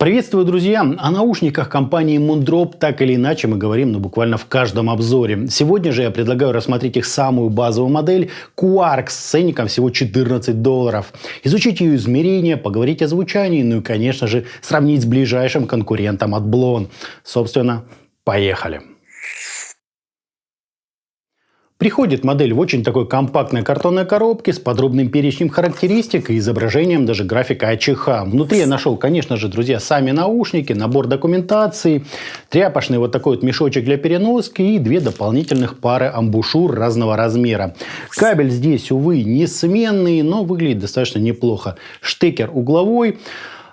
Приветствую, друзья! О наушниках компании Moondrop так или иначе мы говорим буквально в каждом обзоре. Сегодня же я предлагаю рассмотреть их самую базовую модель Quarq с ценником всего $14. Изучить ее измерения, поговорить о звучании, ну и, конечно же, сравнить с ближайшим конкурентом от Blon. Собственно, поехали! Приходит модель в очень такой компактной картонной коробке с подробным перечнем характеристик и изображением даже графика АЧХ. Внутри я нашел, конечно же, друзья, сами наушники, набор документации, тряпочный вот такой вот мешочек для переноски и две дополнительных пары амбушюр разного размера. Кабель здесь, увы, не сменный, но выглядит достаточно неплохо. Штекер угловой.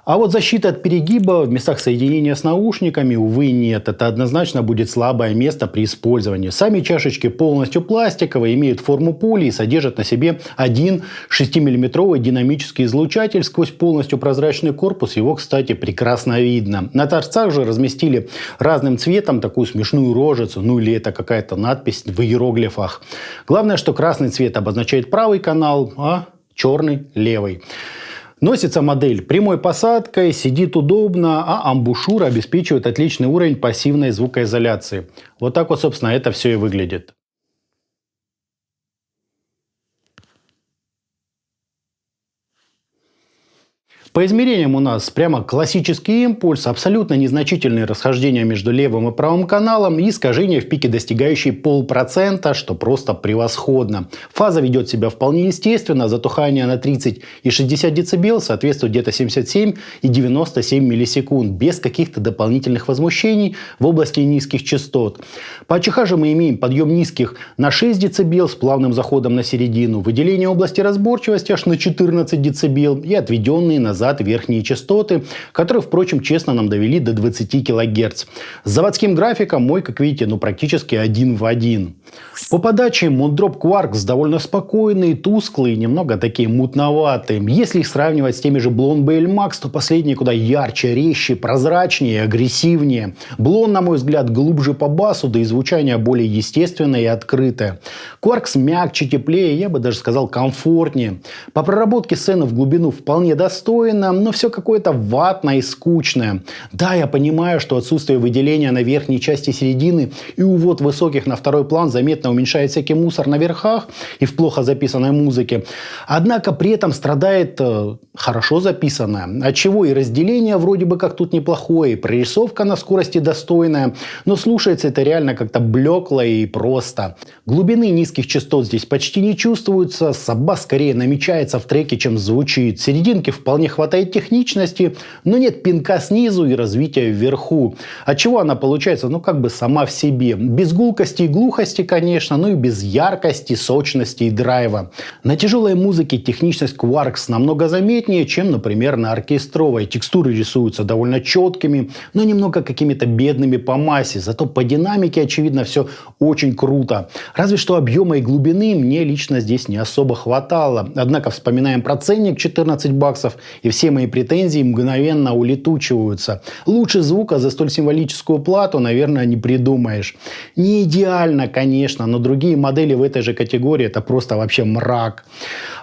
А вот защита от перегиба в местах соединения с наушниками, увы, нет. Это однозначно будет слабое место при использовании. Сами чашечки полностью пластиковые, имеют форму пули и содержат на себе один 6-миллиметровый динамический излучатель сквозь полностью прозрачный корпус. Его, кстати, прекрасно видно. На торцах же разместили разным цветом такую смешную рожицу, ну или это какая-то надпись в иероглифах. Главное, что красный цвет обозначает правый канал, а черный – левый. Носится модель прямой посадкой, сидит удобно, а амбушюры обеспечивают отличный уровень пассивной звукоизоляции. Вот так вот, собственно, это все и выглядит. По измерениям у нас прямо классический импульс, абсолютно незначительные расхождения между левым и правым каналом и искажения в пике, достигающие 0,5%, что просто превосходно. Фаза ведет себя вполне естественно, затухание на 30 и 60 дБ соответствует где-то 77 и 97 миллисекунд, без каких-то дополнительных возмущений в области низких частот. По АЧХ же мы имеем подъем низких на 6 дБ с плавным заходом на середину, выделение области разборчивости аж на 14 дБ и отведенные назад верхние частоты, которые, впрочем, честно нам довели до 20 кГц. С заводским графиком мой, как видите, практически один в один. По подаче Moondrop Quarq довольно спокойные, тусклые, немного такие мутноватые. Если их сравнивать с теми же Blon BL-Max, то последние куда ярче, резче, прозрачнее, агрессивнее. Blon, на мой взгляд, глубже по басу, да и звучание более естественное и открытое. Quarq мягче, теплее, я бы даже сказал комфортнее. По проработке сцены в глубину вполне достойно, но все какое-то ватное и скучное. Да, я понимаю, что отсутствие выделения на верхней части середины и увод высоких на второй план заметно уменьшает всякий мусор на верхах и в плохо записанной музыке. Однако при этом страдает хорошо записанная, отчего и разделение вроде бы как тут неплохое, и прорисовка на скорости достойная, но слушается это реально как-то блекло и просто. Глубины низких частот здесь почти не чувствуется, саббас скорее намечается в треке, чем звучит. Серединки вполне хватает техничности, но нет пинка снизу и развития вверху. Отчего она получается, как бы сама в себе. Без гулкости и глухости, конечно, но и без яркости, сочности и драйва. На тяжелой музыке техничность Quarq намного заметнее, чем, например, на оркестровой. Текстуры рисуются довольно четкими, но немного какими-то бедными по массе. Зато по динамике, очевидно, все очень круто. Разве что объема и глубины мне лично здесь не особо хватало. Однако вспоминаем про ценник $14, и все мои претензии мгновенно улетучиваются. Лучше звука за столь символическую плату, наверное, не придумаешь. Не идеально, конечно, но другие модели в этой же категории это просто вообще мрак.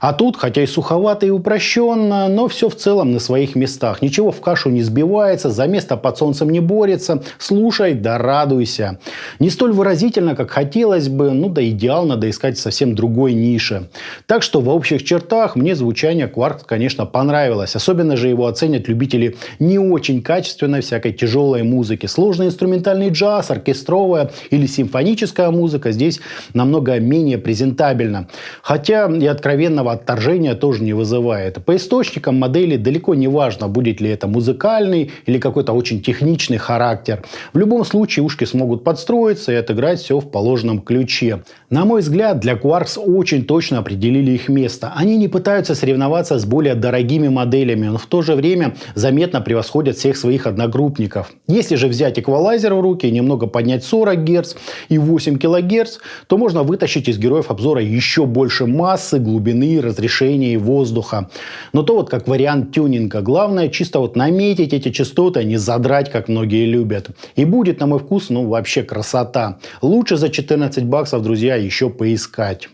А тут, хотя и суховато и упрощенно, но все в целом на своих местах. Ничего в кашу не сбивается, за место под солнцем не борется. Слушай, да радуйся. Не столь выразительно, как хотелось бы, да идеал надо искать в совсем другой нише. Так что в общих чертах мне звучание Quarq, конечно, понравилось. Особенно же его оценят любители не очень качественной всякой тяжелой музыки. Сложный инструментальный джаз, оркестровая или симфоническая музыка здесь намного менее презентабельна. Хотя и откровенного отторжения тоже не вызывает. По источникам модели далеко не важно, будет ли это музыкальный или какой-то очень техничный характер. В любом случае ушки смогут подстроиться и отыграть все в положенном ключе. На мой взгляд, для Quarq очень точно определили их место. Они не пытаются соревноваться с более дорогими моделями, но в то же время заметно превосходят всех своих одногруппников. Если же взять эквалайзер в руки и немного поднять 40 Гц и 8 кГц, то можно вытащить из героев обзора еще больше массы, глубины, разрешения и воздуха. Но то как вариант тюнинга. Главное чисто наметить эти частоты, а не задрать, как многие любят. И будет, на мой вкус, вообще красота. Лучше за $14, друзья, еще поискать.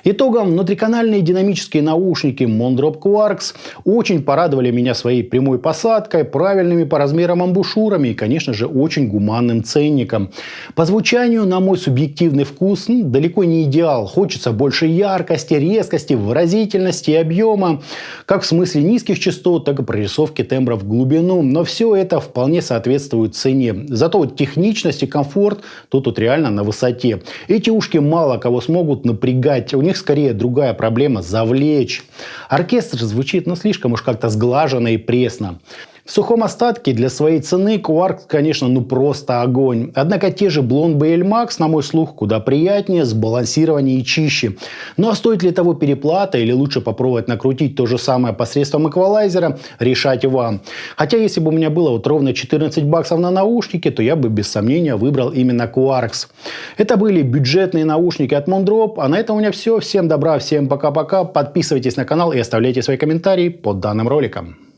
Итогом, внутриканальные динамические наушники Mondrop Quarks очень порадовали меня своей прямой посадкой, правильными по размерам амбушюрами и, конечно же, очень гуманным ценником. По звучанию, на мой субъективный вкус, далеко не идеал. Хочется больше яркости, резкости, выразительности и объема, как в смысле низких частот, так и прорисовки тембра в глубину. Но все это вполне соответствует цене. Зато вот техничность и комфорт тут реально на высоте. Эти ушки мало кого смогут напрягать. У них скорее другая проблема – завлечь. Оркестр звучит слишком уж как-то сглаженно и пресно. В сухом остатке для своей цены Quarks, конечно, просто огонь. Однако те же Blond BL Max, на мой слух, куда приятнее, сбалансированнее и чище. Ну а стоит ли того переплата или лучше попробовать накрутить то же самое посредством эквалайзера, решать вам. Хотя если бы у меня было ровно 14 баксов на наушники, то я бы без сомнения выбрал именно Quarks. Это были бюджетные наушники от Mondrop. А на этом у меня все. Всем добра, всем пока-пока. Подписывайтесь на канал и оставляйте свои комментарии под данным роликом.